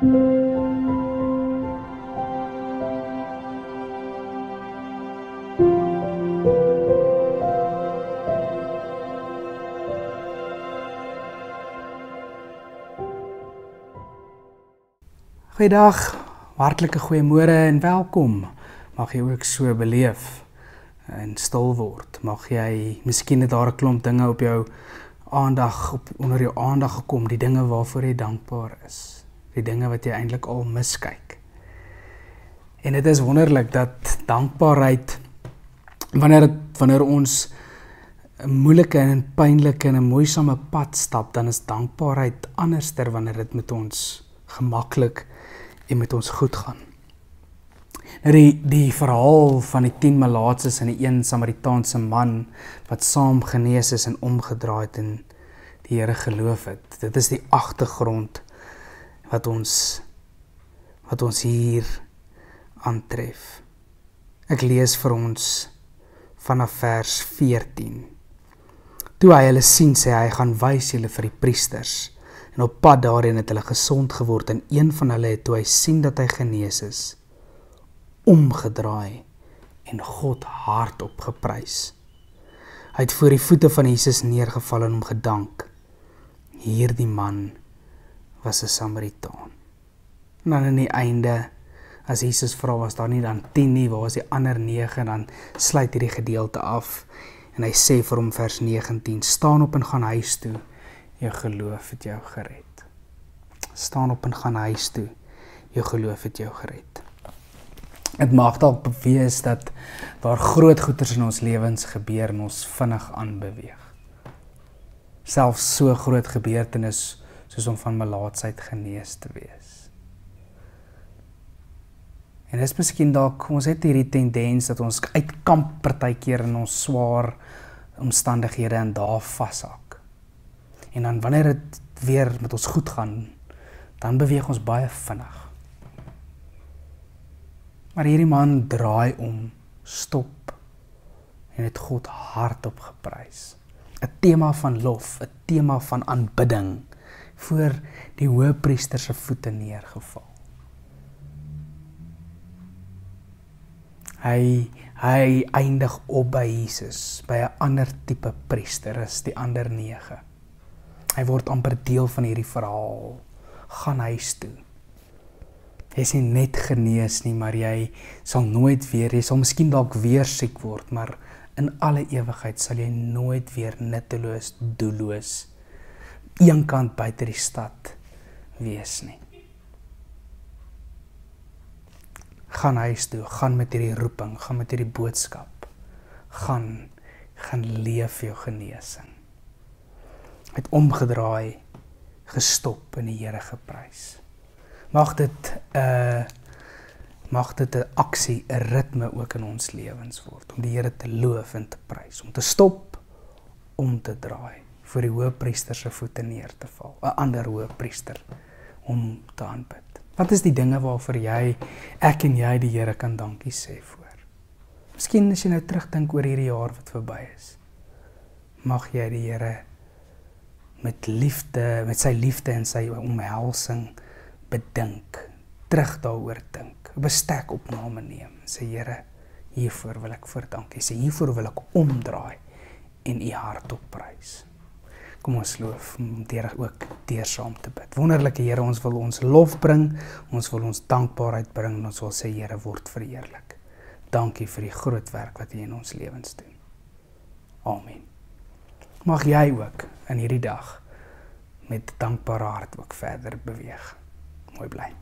Goeiedag, hartlike goeiemôre en welkom. Mag jy ook so beleef en stil word. Mag jy, miskien het daar 'n klomp dinge op jou aandag, onder jou aandag gekom, die dinge waarvoor jy dankbaar is. Die dinge wat jy eintlik al miskyk. En dit is wonderlik dat dankbaarheid, wanneer ons 'n moeilike en pynlike en 'n moeisame pad stap, dan is dankbaarheid anderster wanneer dit met ons gemaklik en met ons goed gaan. Nou die verhaal van die 10 malaatses en die 1 Samaritaanse man wat saam genees is en omgedraai het en die Here geloof het. Dit is die agtergrond wat ons hier aantref. Ek lees vir ons vanaf vers 14. Toe hy hulle sien, sê hy, gaan wys julle vir die priesters. En op pad daarin het hulle gesond geword en een van hulle het, toe hy sien dat hy genees is, omgedraai en God hardop geprys. Hy het voor die voete van Jesus neergeval en hom gedank. Hierdie man was 'n Samaritaan. En dan aan die einde, as Jesus vra, was daar nie dan 10 nie, waar was die ander 9, dan sluit hierdie gedeelte af. En hy sê vir hom vers 19, staan op en gaan huis toe. Jou geloof het jou gered. Staan op en gaan huis toe. Jou geloof het jou gered. Het mag dalk wees dat daar groot goeders in ons lewens gebeur en ons vinnig aanbeweeg. Selfs so groot gebeurtenis soos om van melaatsheid genees te wees. En dis miskien dalk, ons het hierdie tendens dat ons uitkamp partykeer in ons swaar omstandighede en daar vashak. En dan wanneer dit weer met ons goed gaan, dan beweeg ons baie vinnig. Maar hierdie man draai om, stop en het God hardop geprys. 'n tema van lof, 'n tema van aanbidding voor die hoëpriester se voete neergeval. Hy eindig op by Jesus, by 'n ander tipe priester as die ander 9. Hy word amper deel van hierdie verhaal. Gaan huis toe. Jy is nie net genees nie, maar jy sal nooit weer, jy sal miskien dalk weer siek word, maar in alle ewigheid sal jy nooit weer nutteloos, doelloos, eenkant buite die stad wees nie. Gaan huis toe, gaan met hierdie roeping, gaan met hierdie boodskap, gaan leef jou genesing. Hy het omgedraai, gestop en die Here geprys. Mag dit 'n aksie, 'n ritme ook in ons lewens word, om die Here te loof en te prys, om te stop, om te draai, voor die hoëpriester se voete neer te val, 'n ander hoëpriester, om te aanbid. Wat is die dinge waarvoor ek en jy die Here kan dankie sê voor? Miskien as jy nou terugdink oor hierdie jaar wat verby is, mag jy die Here met liefde, met sy liefde en sy omhelsing bedink, terug daaroor dink, 'n bestekopname neem, sê Here, hiervoor wil ek voor dankie sê, hiervoor wil ek omdraai en u hardop prys. Kom ons loof, om ook deur saam te bid. Wonderlike Here, ons wil ons lof bring, ons wil ons dankbaarheid bring, en ons wil sê, Here, word verheerlik. Dankie vir die groot werk wat U in ons lewens doen. Amen. Mag jy ook in hierdie dag met dankbare hart ook verder beweeg. Mooi bly.